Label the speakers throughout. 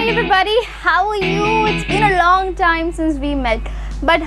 Speaker 1: Hi everybody, how are you? It's been a long time since we met. But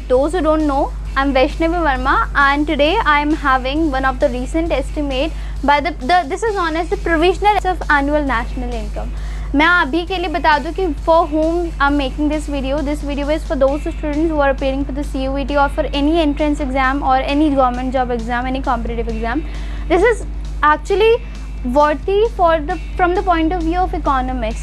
Speaker 1: those who don't know, I'm Vaishnavi Verma and today I'm having one of the recent estimate by this is known as the provisional of annual national income. मैं अभी के लिए बता दूं कि for whom I'm making this video is for those students who are appearing for the CUET or for any entrance exam or any government job exam, any competitive exam. This is actually worthy from the point of view of economics.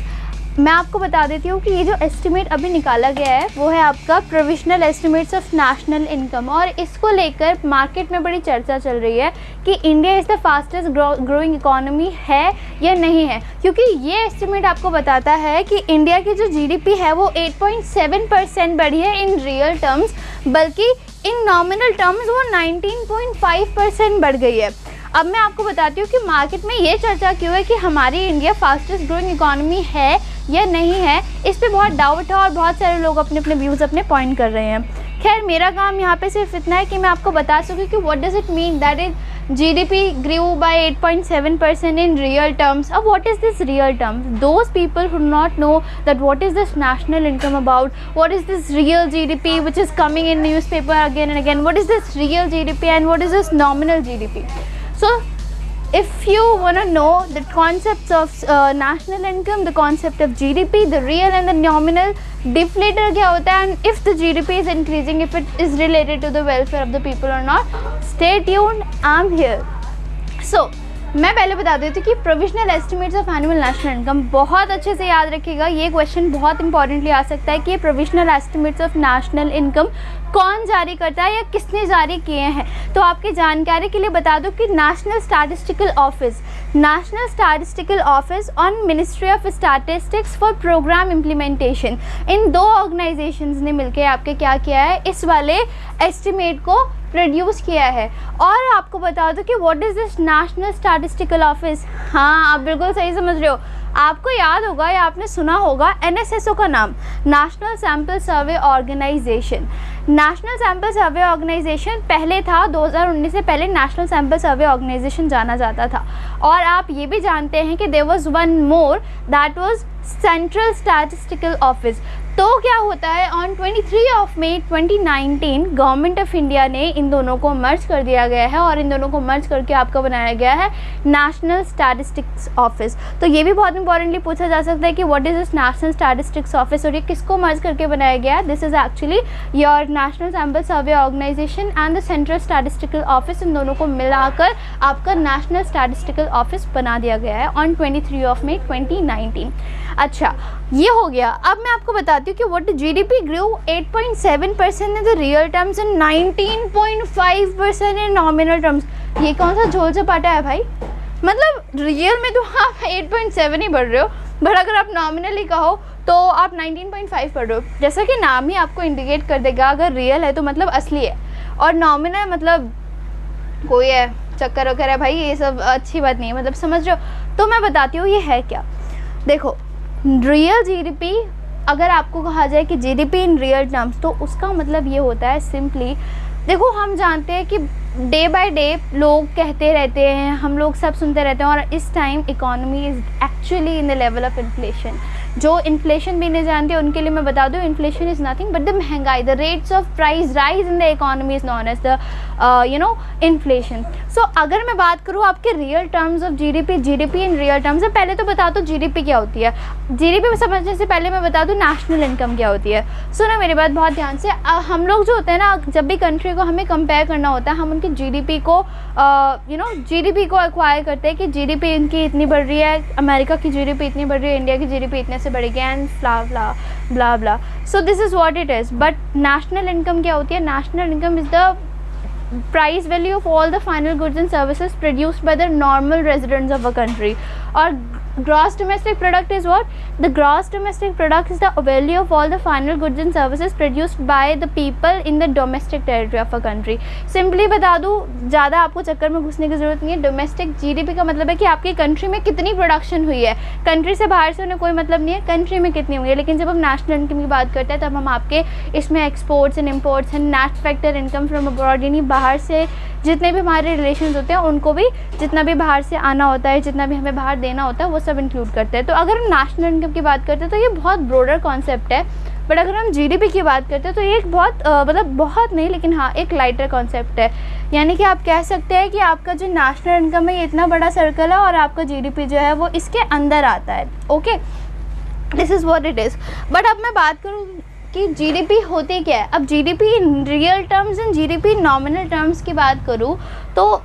Speaker 1: मैं आपको बता देती हूँ कि ये जो estimate अभी निकाला गया है वो है आपका provisional estimates of national income, और इसको लेकर मार्केट में बड़ी चर्चा चल रही है कि India is the fastest growing economy है या नहीं है, क्योंकि ये एस्टिमेट आपको बताता है कि इंडिया की जो जीडीपी है वो 8.7% बढ़ी है इन रियल टर्म्स, बल्कि इन नॉमिनल टर्म्स वो 19.5% बढ़ गई है। अब मैं आपको बताती हूँ कि मार्केट में ये चर्चा क्यों है कि हमारी इंडिया फास्टेस्ट ग्रोइंग इकोनॉमी है या नहीं है। इस पे बहुत डाउट है और बहुत सारे लोग अपने अपने व्यूज़ अपने पॉइंट कर रहे हैं। खैर, मेरा काम यहाँ पे सिर्फ इतना है कि मैं आपको बता सकूँ कि what does it mean that is GDP grew by 8.7% in real terms. What is this real terms? Those people who do not know that what is this national income about, what is this real GDP which is coming in newspaper again and again, what is this real GDP and what is this nominal GDP. So if you want to know the concepts of national income, the concept of GDP, the real and the nominal, deflator क्या होता है, and if the GDP is increasing, if it is related to the welfare of the people or not, stay tuned, I'm here. So मैं पहले बता देती हूँ कि provisional estimates of annual national income बहुत अच्छे से याद रखिएगा। ये क्वेश्चन बहुत इंपॉर्टेंटली आ सकता है कि ये provisional estimates of national income कौन जारी करता है या किसने जारी किए हैं। तो आपकी जानकारी के लिए बता दूं कि national statistical office on ministry of statistics for programme implementation, इन दो ऑर्गेनाइजेशंस ने मिलकर आपके क्या किया है, इस वाले एस्टिमेट को प्रोड्यूस किया है। और आपको बता दो कि what is this national statistical office. हाँ, आप बिल्कुल सही समझ रहे हो। आपको याद होगा या आपने सुना होगा NSSO का नाम, national sample survey organisation. National sample survey organisation पहले था, 2019 से पहले नेशनल सैम्पल सर्वे ऑर्गेनाइजेशन जाना जाता था। और आप ये भी जानते हैं कि there was one more, that was central statistical office. तो क्या होता है, ऑन 23 मई 2019 गवर्नमेंट ऑफ इंडिया ने इन दोनों को मर्ज कर दिया गया है और इन दोनों को मर्ज करके आपका बनाया गया है नेशनल स्टैटिस्टिक्स ऑफिस। तो ये भी बहुत इंपॉर्टेंटली पूछा जा सकता है कि what is this national statistics office और ये किसको मर्ज करके बनाया गया है। This is actually your national sample survey organisation and the central statistical office, इन दोनों को मिलाकर आपका नेशनल स्टैटिस्टिकल ऑफिस बना दिया गया है ऑन 23 मई 2019। अच्छा, ये हो गया। अब मैं आपको बताती हूँ कि what GDP grew 8.7% in the real terms and 19.5% in nominal terms. ये कौन सा झोल चपाटा है भाई? मतलब रियल में तो आप 8.7 ही बढ़ रहे हो, बट अगर आप नॉमिनली कहो तो आप 19.5 पढ़ रहे हो। जैसा कि नाम ही आपको इंडिकेट कर देगा, अगर रियल है तो मतलब असली है और नॉमिनल मतलब कोई है चक्कर वक्कर है भाई, ये सब अच्छी बात नहीं है, मतलब समझ रहे हो। तो मैं बताती हूँ ये है क्या। देखो, रियल जीडीपी अगर आपको कहा जाए कि जीडीपी इन रियल टर्म्स, तो उसका मतलब ये होता है सिंपली, देखो हम जानते हैं कि डे बाय डे लोग कहते रहते हैं, हम लोग सब सुनते रहते हैं, और इस time economy is actually in the level of inflation. जो इन्फ्लेशन भी नहीं जानते उनके लिए मैं बता दूं, inflation is nothing but the महंगाई, the rates of price rise in the economy is known as the inflation. So अगर मैं बात करूँ आपके real terms of GDP in real terms, से पहले तो बता दो जीडीपी क्या होती है। जीडीपी समझने से पहले मैं बता दूं नेशनल इनकम क्या होती है। सुनो मेरी बात बहुत ध्यान से। हम लोग जो होते हैं ना, जब भी कंट्री को हमें कंपेयर करना होता है, हम उनकी जीडीपी को जीडीपी को एक्वायर करते हैं कि जीडीपी इनकी इतनी बढ़ रही है, अमेरिका की जीडीपी इतनी बढ़ रही है, इंडिया की जीडीपी इतने से बढ़ेगी and blah blah. So this is what it is. But national income क्या होती है? National income is the price value of all the final goods and services produced by the normal residents of a country. Or gross domestic product is what? The gross domestic product is the value of all the final goods and services produced by the people in the domestic territory of a country. Simply बता दूँ, ज़्यादा आपको चक्कर में घुसने की ज़रूरत नहीं है। डोमेस्टिक जीडीपी का मतलब है कि आपकी कंट्री में कितनी प्रोडक्शन हुई है, कंट्री से बाहर से उन्हें कोई मतलब नहीं है कंट्री में कितनी हुई है। लेकिन जब हम नेशनल इनकम की बात करते हैं तब हम आपके इसमें exports and imports and net factor income from abroad, यानी बाहर से जितने भी हमारे रिलेशन होते हैं उनको भी, जितना भी बाहर से आना होता है, जितना भी हमें बाहर देना होता है वो सब इंक्लूड करते हैं। तो अगर हम नेशनल इनकम की बात करते हैं तो ये बहुत ब्रॉडर कॉन्सेप्ट है, बट अगर हम जीडीपी की बात करते हैं तो ये एक बहुत मतलब बहुत नहीं लेकिन हाँ एक लाइटर कॉन्सेप्ट है। यानी कि आप कह सकते हैं कि आपका जो नेशनल इनकम है ये इतना बड़ा सर्कल है और आपका जीडीपी जो है वो इसके अंदर आता है। Okay, this is what it is. But अब मैं बात करूँ कि जीडीपी होते क्या है। अब GDP in real terms and GDP nominal terms की बात करूँ तो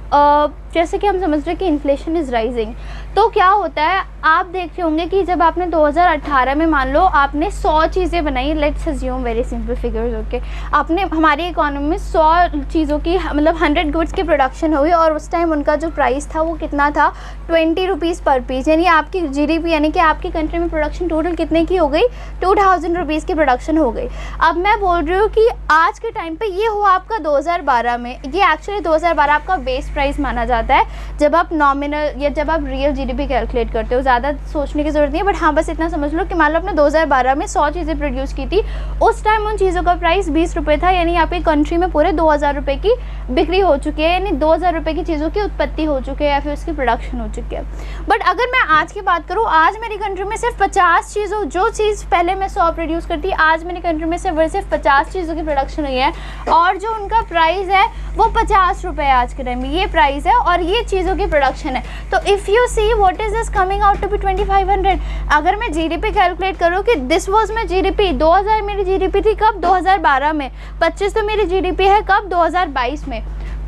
Speaker 1: जैसे कि हम समझ रहे हैं कि इन्फ्लेशन इज़ राइजिंग, तो क्या होता है आप देख रहे होंगे कि जब आपने 2018 में मान लो आपने 100 चीज़ें बनाई, let's assume very simple figures, okay, आपने हमारी इकोनॉमी में 100 चीज़ों की मतलब 100 गुड्स की प्रोडक्शन हुई और उस टाइम उनका जो प्राइस था वो कितना था 20 रुपीज़ पर पीस, यानी आपकी जीडीपी यानी कि आपकी कंट्री में प्रोडक्शन टोटल कितने की हो गई 2000 रुपीज़ की प्रोडक्शन हो गई। अब मैं बोल रही हूँ कि आज के टाइम पर ये हुआ आपका 2012 में, ये एक्चुअली 2012 आपका बेस प्राइस माना जाता है जब आप नॉमिनल या जब आप रियल जीडीपी कैलकुलेट करते हो। ज़्यादा सोचने की ज़रूरत नहीं है, बट हाँ बस इतना समझ लो कि मान लो आपने 2012 में 100 चीज़ें प्रोड्यूस की थी, उस टाइम उन चीज़ों का प्राइस 20 रुपये था, यानी आपकी कंट्री में पूरे 2000 रुपये की बिक्री हो चुकी है, यानी 2000 रुपये की चीज़ों की उत्पत्ति हो चुकी है या फिर उसकी प्रोडक्शन हो चुकी है। बट अगर मैं आज की बात करूँ, आज मेरी कंट्री में सिर्फ 50 चीज़ों, जो चीज़ पहले मैं 100 प्रोड्यूस करती, आज मेरी कंट्री में सिर्फ 50 चीज़ों की प्रोडक्शन हुई है और जो उनका प्राइस है वो 50 रुपये आज के टाइम में ये प्राइस है और ये चीज़ों की प्रोडक्शन है। तो if you see what is this coming out to be 2500। अगर मैं जीडीपी कैलकुलेट करूँ कि दिस वाज माय जीडीपी, 2000 मेरी जीडीपी थी कब 2012 में, 25 तो मेरी जीडीपी है कब 2022 में,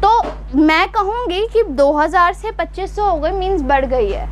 Speaker 1: तो मैं कहूँगी कि 2000 से 2500 हो गई मीन्स बढ़ गई है,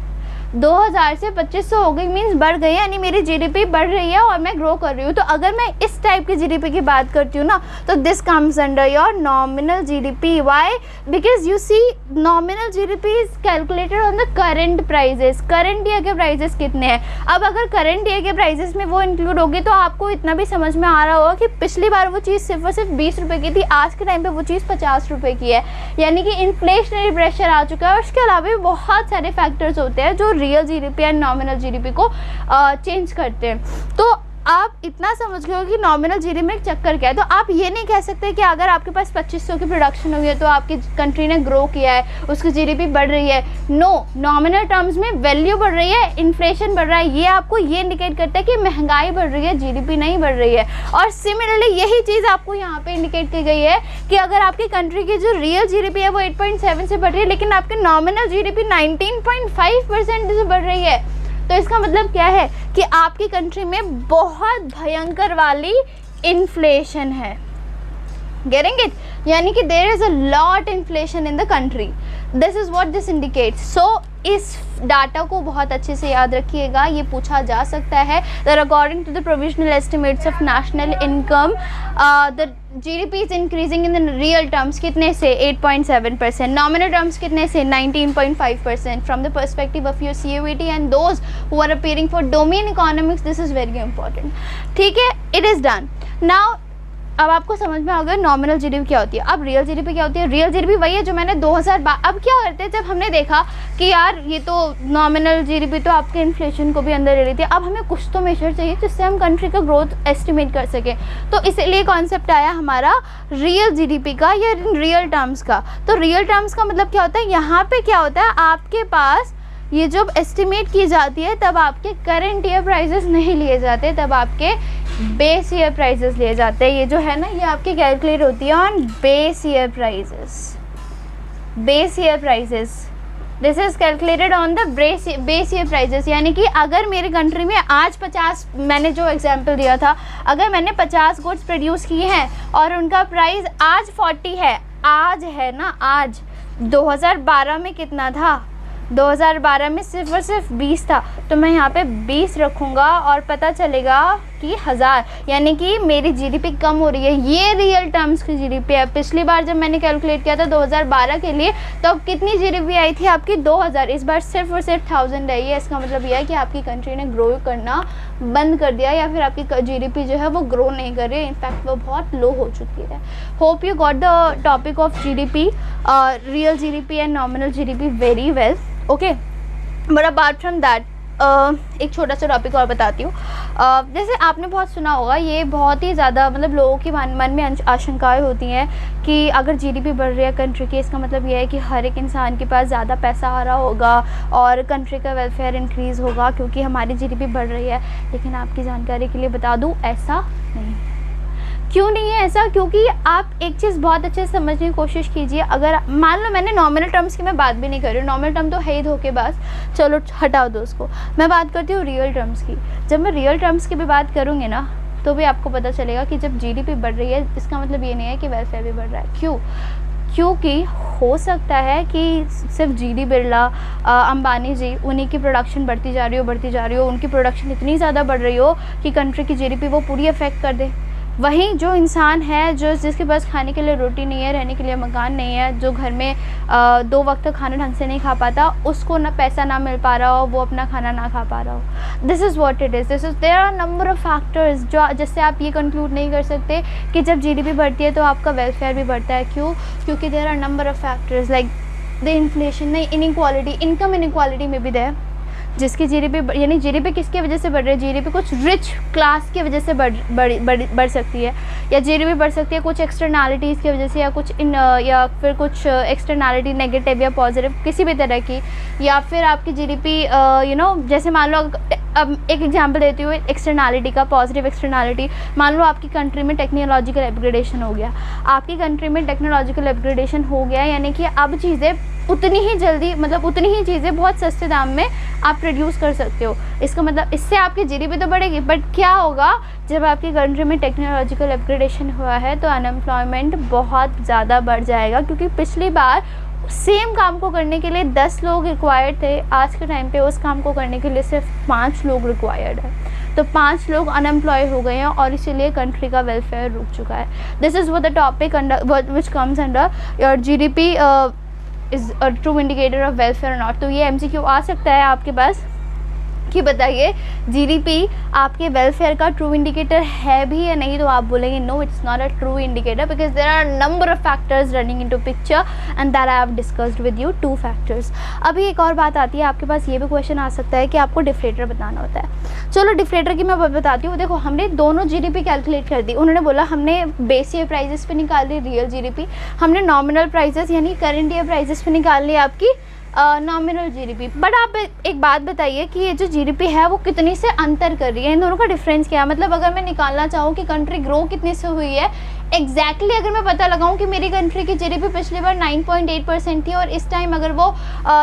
Speaker 1: 2000 से 2500 हो गई मीन्स बढ़ गई है, यानी मेरी जीडीपी बढ़ रही है और मैं ग्रो कर रही हूँ। तो अगर मैं इस टाइप की जीडीपी की बात करती हूँ ना तो this comes under your nominal GDP. Why? Because you see nominal GDP is calculated on the current prices, current year के प्राइजेस कितने हैं। अब अगर करंट ईयर के प्राइजेस में वो इंक्लूड होगी तो आपको इतना भी समझ में आ रहा होगा कि पिछली बार वो चीज़ सिर्फ और सिर्फ 20 रुपये की थी, आज के टाइम पर वो चीज़ 50 रुपये की है, यानी कि इन्फ्लेशनरी प्रेशर आ चुका है। और उसके अलावा भी बहुत सारे फैक्टर्स होते हैं जो real GDP and nominal GDP को चेंज करते हैं। तो आप इतना समझ गए हो कि नॉमिनल जीडीपी में चक्कर क्या है। तो आप ये नहीं कह सकते कि अगर आपके पास 2500 की प्रोडक्शन हुई है तो आपकी कंट्री ने ग्रो किया है, उसकी जीडीपी बढ़ रही है। नो, नॉमिनल टर्म्स में वैल्यू बढ़ रही है, इन्फ्लेशन बढ़ रहा है, ये आपको ये इंडिकेट करता है कि महंगाई बढ़ रही है, जीडीपी नहीं बढ़ रही है। और सिमिलरली यही चीज़ आपको यहाँ पे इंडिकेट की गई है कि अगर आपकी कंट्री की जो रियल जीडीपी है वो 8.7 से बढ़ रही है लेकिन आपकी नॉमिनल जीडीपी 19.5% से बढ़ रही है, तो इसका मतलब क्या है कि आपकी कंट्री में बहुत भयंकर वाली इन्फ्लेशन है। Getting it? यानी कि there is a lot inflation in the country. This is what this indicates. So इस डाटा को बहुत अच्छे से याद रखिएगा, ये पूछा जा सकता है that according to the provisional estimates of national income the GDP is increasing in the real terms कितने से 8.7%, नॉमिनल टर्म्स कितने से 19.5%। From the perspective of your CUET and those who are appearing for domain economics, this is very important. ठीक है, it is done. Now अब आपको समझ में आ गया नॉमिनल जीडीपी क्या होती है। अब रियल जीडीपी क्या होती है? रियल जीडीपी वही है जो मैंने 2012। अब क्या करते हैं, जब हमने देखा कि यार ये तो नॉमिनल जीडीपी तो आपके इन्फ्लेशन को भी अंदर ले लेती है, अब हमें कुछ तो मेजर चाहिए जिससे हम कंट्री का ग्रोथ एस्टिमेट कर सकें, तो इसलिए कॉन्सेप्ट आया हमारा रियल जीडीपी का या रियल टर्म्स का। तो रियल टर्म्स का मतलब क्या होता है, यहाँ पे क्या होता है, आपके पास ये जब एस्टिमेट की जाती है तब आपके करंट ईयर प्राइजेस नहीं लिए जाते, तब आपके बेस ईयर प्राइजेस लिए जाते हैं। ये जो है ना, ये आपकी कैलकुलेट होती है on base year prices. Base year prices, this is calculated on the base year prices. यानी कि अगर मेरी कंट्री में आज 50, मैंने जो एग्जांपल दिया था, अगर मैंने 50 गुड्स प्रोड्यूस किए हैं और उनका प्राइस आज 40 है, आज है ना, आज 2012 में कितना था, 2012 में सिर्फ और सिर्फ 20 था, तो मैं यहाँ पे 20 रखूँगा और पता चलेगा कि 1000, यानी कि मेरी जीडीपी कम हो रही है। ये रियल टर्म्स की जीडीपी है। पिछली बार जब मैंने कैलकुलेट किया था 2012 के लिए, तो अब कितनी जीडीपी आई थी आपकी 2000, इस बार सिर्फ और सिर्फ 1000 आई है। इसका मतलब यह है कि आपकी कंट्री ने ग्रो करना बंद कर दिया या फिर आपकी जीडीपी जो है वो ग्रो नहीं कर रही है, इनफैक्ट वो बहुत लो हो चुकी है। Hope you got the topic of GDP, real GDP and nominal GDP very well, okay? But apart from that, एक छोटा सा टॉपिक और बताती हूँ। जैसे आपने बहुत सुना होगा, ये बहुत ही ज़्यादा मतलब लोगों के मन में आशंकाएं होती हैं कि अगर जीडीपी बढ़ रही है कंट्री की, इसका मतलब ये है कि हर एक इंसान के पास ज़्यादा पैसा आ रहा होगा और कंट्री का वेलफेयर इंक्रीज़ होगा क्योंकि हमारी जीडीपी बढ़ रही है। लेकिन आपकी जानकारी के लिए बता दूँ, ऐसा नहीं। क्यों नहीं है ऐसा? क्योंकि आप एक चीज़ बहुत अच्छे से समझने की कोशिश कीजिए। अगर मान लो, मैंने नॉमिनल टर्म्स की मैं बात भी नहीं कर रही हूँ, नॉमिनल टर्म तो है ही धोखेबाज, चलो हटाओ दो उसको। मैं बात करती हूँ रियल टर्म्स की। जब मैं रियल टर्म्स की भी बात करूँगी ना, तो भी आपको पता चलेगा कि जब जीडीपी बढ़ रही है, इसका मतलब ये नहीं है कि वेलफेयर भी बढ़ रहा है। क्यों? क्योंकि हो सकता है कि सिर्फ जीडी बिरला, अंबानी जी, उन्हीं की प्रोडक्शन बढ़ती जा रही हो, उनकी प्रोडक्शन इतनी ज़्यादा बढ़ रही हो कि कंट्री की जीडीपी वो पूरी अफेक्ट कर दे। वहीं जो इंसान है, जिसके पास खाने के लिए रोटी नहीं है, रहने के लिए मकान नहीं है, जो घर में 2 वक्त खाना ढंग से नहीं खा पाता, उसको ना पैसा ना मिल पा रहा हो, वो अपना खाना ना खा पा रहा हो। This is what it is. There are number of factors जिससे आप ये कंक्लूड नहीं कर सकते कि जब जीडीपी बढ़ती है तो आपका वेलफेयर भी बढ़ता है। क्यों? क्योंकि there are number of factors like the inflation, inequality, income inequality में भी है, जिसकी जीडीपी, यानी जीडीपी किसकी वजह से बढ़ रही है? जीडीपी कुछ रिच क्लास की वजह से बढ़ सकती है, या जीडीपी बढ़ सकती है कुछ एक्सटर्नैलिटीज़ की वजह से, या फिर कुछ एक्सटर्नैलिटी नेगेटिव या पॉजिटिव किसी भी तरह की, या फिर आपकी जीडीपी जैसे मान लो, अब एक एग्जांपल देती हूँ एक्सटर्नैलिटी का, पॉजिटिव एक्सटर्नैलिटी। मान लो आपकी कंट्री में टेक्नोलॉजिकल अपग्रेडेशन हो गया, आपकी कंट्री में टेक्नोलॉजिकल अपग्रेडेशन हो गया, यानी कि अब चीज़ें उतनी ही जल्दी, मतलब उतनी ही चीज़ें बहुत सस्ते दाम में आप प्रोड्यूस कर सकते हो। इसका मतलब इससे आपकी जीडीपी तो बढ़ेगी, बट क्या होगा जब आपकी कंट्री में टेक्नोलॉजिकल अपग्रेडेशन हुआ है तो अनएम्प्लॉयमेंट बहुत ज़्यादा बढ़ जाएगा। क्योंकि पिछली बार सेम काम को करने के लिए 10 लोग रिक्वायर्ड थे, आज के टाइम पे उस काम को करने के लिए सिर्फ 5 लोग रिक्वायर्ड है। तो 5 लोग अनएम्प्लॉय हो गए हैं और इसीलिए कंट्री का वेलफेयर रुक चुका है। This is what the topic under which comes under your GDP is a true indicator of welfare not. तो ये एमसीक्यू आ सकता है आपके पास कि बताइए जीडीपी आपके वेलफेयर का ट्रू इंडिकेटर है भी या नहीं। तो आप बोलेंगे no, it's not a true indicator because there are number of factors running into picture and that I have discussed with you 2 factors. अभी एक और बात आती है, आपके पास ये भी क्वेश्चन आ सकता है कि आपको डिफ्लेटर बताना होता है। चलो डिफ्लेटर की मैं बताती हूँ। देखो, हमने दोनों जीडीपी कैलकुलेट कर दी। उन्होंने बोला हमने बेस ईयर प्राइजेस पे निकाल ली रियल जीडीपी, हमने नॉमिनल प्राइजेस यानी करंट ईयर प्राइजेस पे निकाल ली आपकी नॉमिनल जीडीपी। बट आप एक बात बताइए कि ये जो जीडीपी है वो कितनी से अंतर कर रही है, इन दोनों का डिफरेंस क्या है? मतलब अगर मैं निकालना चाहूँ कि कंट्री ग्रो कितने से हुई है, एग्जैक्टली अगर मैं पता लगाऊं कि मेरी कंट्री की जीडीपी पिछली बार 9.8% थी और इस टाइम अगर वो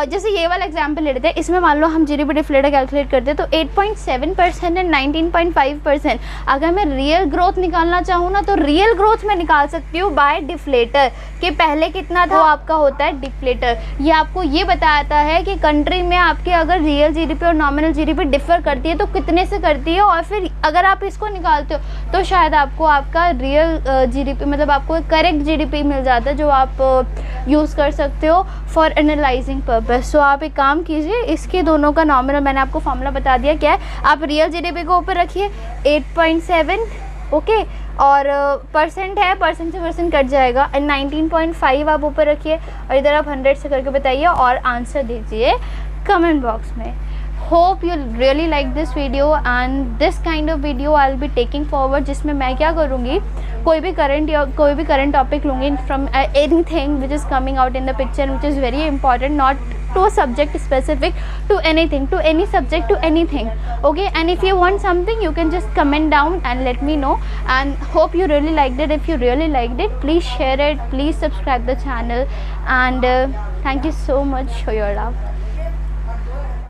Speaker 1: जैसे ये वाला एग्जांपल ले लेते हैं, इसमें मान लो हम जीडीपी डिफ्लेटर कैलकुलेट करते हैं तो 8.7% एंड 19.5%। अगर मैं रियल ग्रोथ निकालना चाहूँ ना, तो रियल ग्रोथ मैं निकाल सकती हूँ बाय डिफ्लेटर कि पहले कितना था, वो आपका होता है डिफ्लेटर। ये आपको ये बताता है कि कंट्री में आपके अगर रियल जीडीपी और नॉमिनल जीडीपी डिफर करती है तो कितने से करती है, और फिर अगर आप इसको निकालते हो तो शायद आपको आपका रियल जीडीपी, मतलब आपको करेक्ट जीडीपी मिल जाता है जो आप यूज़ कर सकते हो फॉर एनालाइजिंग पर्पस। सो आप एक काम कीजिए, इसके दोनों का नॉमिनल मैंने आपको फॉर्मूला बता दिया क्या है। आप रियल जीडीपी को ऊपर रखिए 8.7, ओके, और परसेंट है, परसेंट से परसेंट कट जाएगा, एंड 19.5 आप ऊपर रखिए और इधर आप 100 से करके बताइए और आंसर दीजिए कमेंट बॉक्स में। Hope you really like this video and this kind of video I will be taking forward, जिसमें मैं क्या करूँगी, कोई भी करंट टॉपिक लूँगी from anything which is coming out in the picture which is very important, not to a subject specific, to anything, to any subject, to anything, okay? And if you want something you can just comment down and let me know, and hope you really liked it. If you really liked it, please share it, please subscribe the channel, and thank you so much for your love.